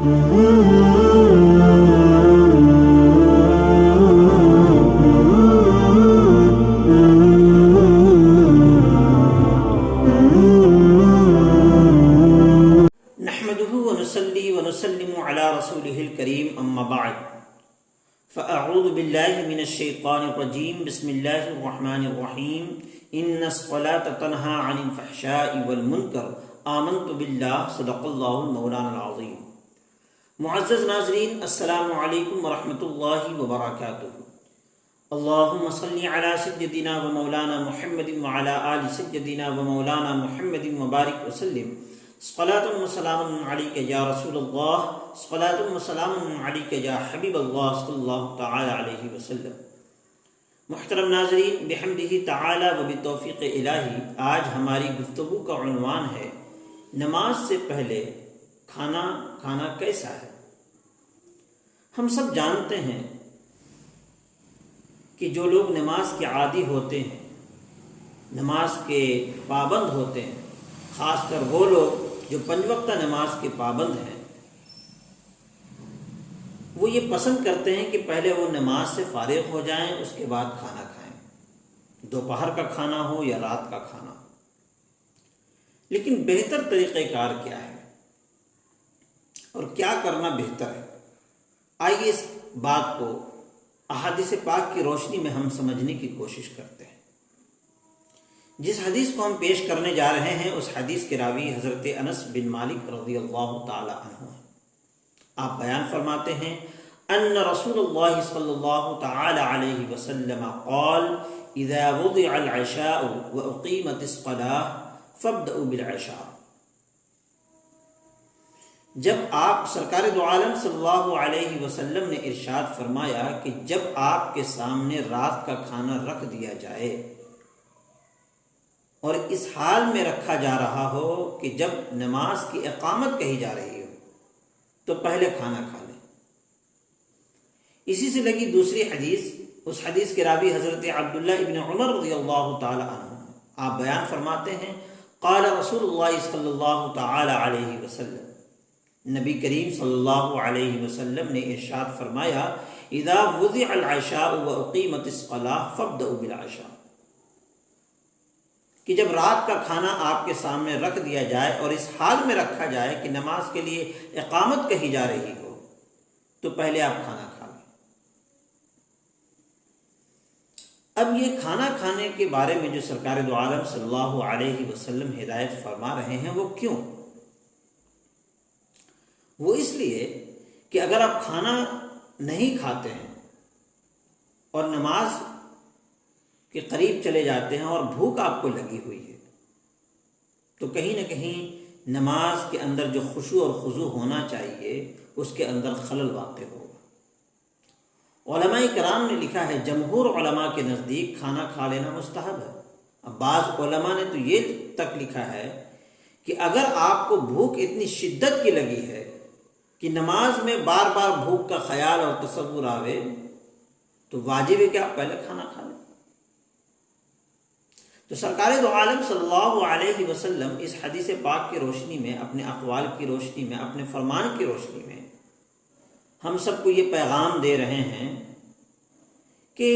نحمده ونصلي ونسلم على رسوله الكريم اما بعد فاعوذ بالله من الشيطان الرجيم بسم الله الرحمن الرحيم ان الصلاة تنهى عن الفحشاء والمنکر آمنت باللہ صدق اللہ مولانا العظیم۔ معزز ناظرین، السلام علیکم ورحمۃ اللہ وبرکاتہ۔ اللہم صلی علی سیدنا و مولانا محمد وعلی آل سیدنا و مولانا محمد وبارک وسلم۔ صلاۃ و سلام علیک یا رسول اللہ، صلاۃ و سلام علیک یا حبیب اللہ صلی اللہ تعالی علیہ وسلم۔ محترم ناظرین، بحمدہ تعالی و بتوفیق الہی، آج ہماری گفتگو کا عنوان ہے نماز سے پہلے کھانا کھانا کیسا ہے۔ ہم سب جانتے ہیں کہ جو لوگ نماز کے عادی ہوتے ہیں، نماز کے پابند ہوتے ہیں، خاص کر وہ لوگ جو 5 وقتہ نماز کے پابند ہیں، وہ یہ پسند کرتے ہیں کہ پہلے وہ نماز سے فارغ ہو جائیں، اس کے بعد کھانا کھائیں، دوپہر کا کھانا ہو یا رات کا کھانا ہو۔ لیکن بہتر طریقہ کار کیا ہے اور کیا کرنا بہتر ہے؟ آئیے اس بات کو احادیث پاک کی روشنی میں ہم سمجھنے کی کوشش کرتے ہیں۔ جس حدیث کو ہم پیش کرنے جا رہے ہیں، اس حدیث کے راوی حضرت انس بن مالک رضی اللہ تعالی عنہ ہیں۔ آپ بیان فرماتے ہیں ان رسول اللہ صلی اللہ تعالی علیہ وسلم قال اذا وضع العشاء واقیمت الصلاة فابدؤوا بالعشاء۔ جب آپ سرکار دو عالم صلی اللہ علیہ وسلم نے ارشاد فرمایا کہ جب آپ کے سامنے رات کا کھانا رکھ دیا جائے اور اس حال میں رکھا جا رہا ہو کہ جب نماز کی اقامت کہی جا رہی ہو تو پہلے کھانا کھا لیں۔ اسی سے لگی دوسری حدیث، اس حدیث کے راوی حضرت عبداللہ ابن عمر رضی اللہ تعالی عنہ، آپ بیان فرماتے ہیں قال رسول اللہ صلی اللہ تعالی علیہ وسلم، نبی کریم صلی اللہ علیہ وسلم نے ارشاد فرمایا اذا وضع العشاء واقیمت الصلاة فابدؤوا بالعشاء، کہ جب رات کا کھانا آپ کے سامنے رکھ دیا جائے اور اس حال میں رکھا جائے کہ نماز کے لیے اقامت کہی جا رہی ہو تو پہلے آپ کھانا کھا لیں۔ اب یہ کھانا کھانے کے بارے میں جو سرکار دو عالم صلی اللہ علیہ وسلم ہدایت فرما رہے ہیں، وہ کیوں؟ وہ اس لیے کہ اگر آپ کھانا نہیں کھاتے ہیں اور نماز کے قریب چلے جاتے ہیں اور بھوک آپ کو لگی ہوئی ہے، تو کہیں نہ کہیں نماز کے اندر جو خشوع اور خضوع ہونا چاہیے اس کے اندر خلل واقع ہوگا۔ علماء کرام نے لکھا ہے، جمہور علماء کے نزدیک کھانا کھا لینا مستحب ہے۔ اب بعض علماء نے تو یہ تک لکھا ہے کہ اگر آپ کو بھوک اتنی شدت کی لگی ہے کہ نماز میں بار بار بھوک کا خیال اور تصور آوے تو واجب ہے کہ آپ پہلے کھانا کھا لیں۔ تو سرکار دو عالم صلی اللہ علیہ وسلم اس حدیث پاک کی روشنی میں، اپنے اقوال کی روشنی میں، اپنے فرمان کی روشنی میں ہم سب کو یہ پیغام دے رہے ہیں کہ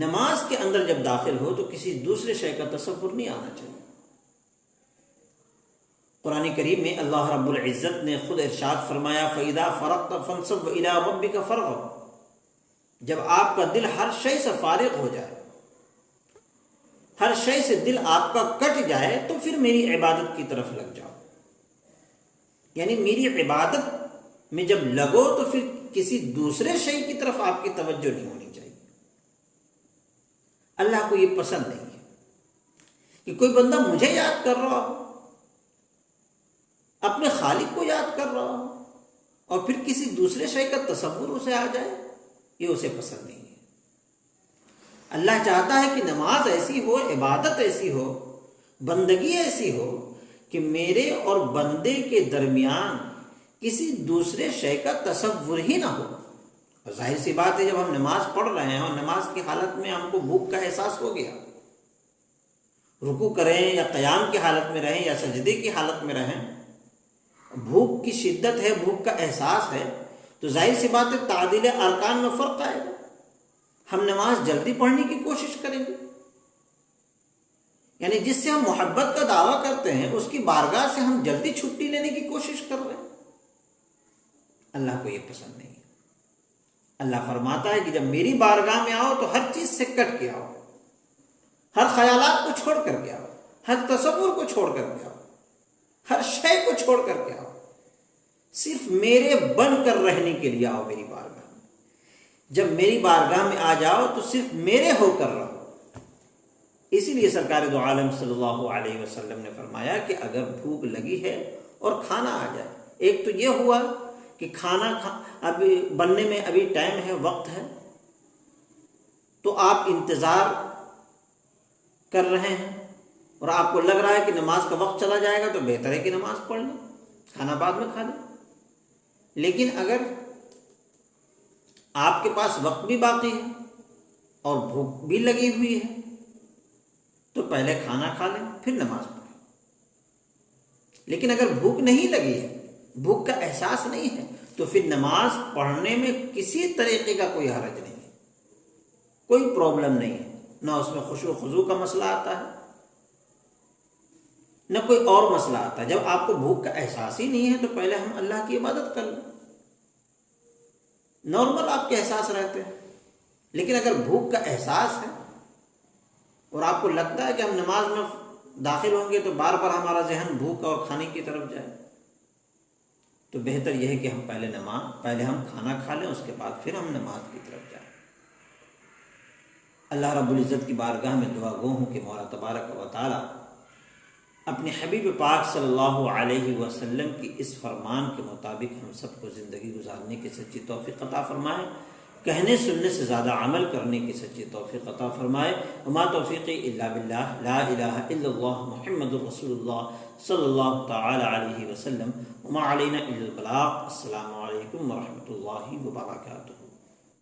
نماز کے اندر جب داخل ہو تو کسی دوسرے شے کا تصور نہیں آنا چاہیے۔ قرآن کریم میں اللہ رب العزت نے خود ارشاد فرمایا فَإِذَا فَرَغْتَ فَانْصَبْ إِلَىٰ رَبِّكَ فَارْغَب، جب آپ کا دل ہر شے سے فارغ ہو جائے، ہر شے سے دل آپ کا کٹ جائے، تو پھر میری عبادت کی طرف لگ جاؤ۔ یعنی میری عبادت میں جب لگو تو پھر کسی دوسرے شے کی طرف آپ کی توجہ نہیں ہونی چاہیے۔ اللہ کو یہ پسند نہیں ہے کہ کوئی بندہ مجھے یاد کر رہا ہو، اپنے خالق کو یاد کر رہا ہو، اور پھر کسی دوسرے شے کا تصور اسے آ جائے، یہ اسے پسند نہیں ہے۔ اللہ چاہتا ہے کہ نماز ایسی ہو، عبادت ایسی ہو، بندگی ایسی ہو کہ میرے اور بندے کے درمیان کسی دوسرے شے کا تصور ہی نہ ہو۔ اور ظاہر سی بات ہے، جب ہم نماز پڑھ رہے ہیں اور نماز کی حالت میں ہم کو بھوک کا احساس ہو گیا، رکوع کریں یا قیام کی حالت میں رہیں یا سجدے کی حالت میں رہیں، بھوک کی شدت ہے، بھوک کا احساس ہے، تو ظاہر سی بات ہے تعدیل ارکان میں فرق آئے گا۔ ہم نماز جلدی پڑھنے کی کوشش کریں گے، یعنی جس سے ہم محبت کا دعویٰ کرتے ہیں اس کی بارگاہ سے ہم جلدی چھٹی لینے کی کوشش کر رہے ہیں۔ اللہ کو یہ پسند نہیں ہے۔ اللہ فرماتا ہے کہ جب میری بارگاہ میں آؤ تو ہر چیز سے کٹ کے آؤ، ہر خیالات کو چھوڑ کر کے آؤ، ہر تصور کو چھوڑ کر کے آؤ، ہر شے کو چھوڑ کر کے آؤ، صرف میرے بن کر رہنے کے لیے آؤ میری بارگاہ میں۔ جب میری بارگاہ میں آ جاؤ تو صرف میرے ہو کر رہو۔ اسی لیے سرکار دو عالم صلی اللہ علیہ وسلم نے فرمایا کہ اگر بھوک لگی ہے اور کھانا آ جائے، ایک تو یہ ہوا کہ کھانا ابھی بننے میں ابھی ٹائم ہے، وقت ہے، تو آپ انتظار کر رہے ہیں اور آپ کو لگ رہا ہے کہ نماز کا وقت چلا جائے گا، تو بہتر ہے کہ نماز پڑھ لیں، کھانا بعد میں کھا لیں۔ لیکن اگر آپ کے پاس وقت بھی باقی ہے اور بھوک بھی لگی ہوئی ہے تو پہلے کھانا کھا لیں پھر نماز پڑھیں۔ لیکن اگر بھوک نہیں لگی ہے، بھوک کا احساس نہیں ہے، تو پھر نماز پڑھنے میں کسی طریقے کا کوئی حرج نہیں ہے، کوئی پرابلم نہیں ہے، نہ اس میں خشوع و خضوع کا مسئلہ آتا ہے، نہ کوئی اور مسئلہ آتا ہے۔ جب آپ کو بھوک کا احساس ہی نہیں ہے تو پہلے ہم اللہ کی عبادت کر لیں، نارمل آپ کے احساس رہتے ہیں۔ لیکن اگر بھوک کا احساس ہے اور آپ کو لگتا ہے کہ ہم نماز میں داخل ہوں گے تو بار بار ہمارا ذہن بھوک اور کھانے کی طرف جائے، تو بہتر یہ ہے کہ ہم پہلے ہم کھانا کھا لیں، اس کے بعد پھر ہم نماز کی طرف جائیں۔ اللہ رب العزت کی بارگاہ میں دعا گو ہوں کہ مولا تبارک و تعالی اپنے حبیب پاک صلی اللہ علیہ وسلم کی اس فرمان کے مطابق ہم سب کو زندگی گزارنے کی سچی توفیق عطا فرمائے، کہنے سننے سے زیادہ عمل کرنے کی سچی توفیق عطا فرمائے۔ وما توفیقی الا باللہ، لا الہ الا اللہ، محمد رسول اللہ صلی اللہ تعالی علیہ وسلم، وما علینا الا البلاغ۔ السلام علیکم ورحمۃ اللہ وبرکاتہ۔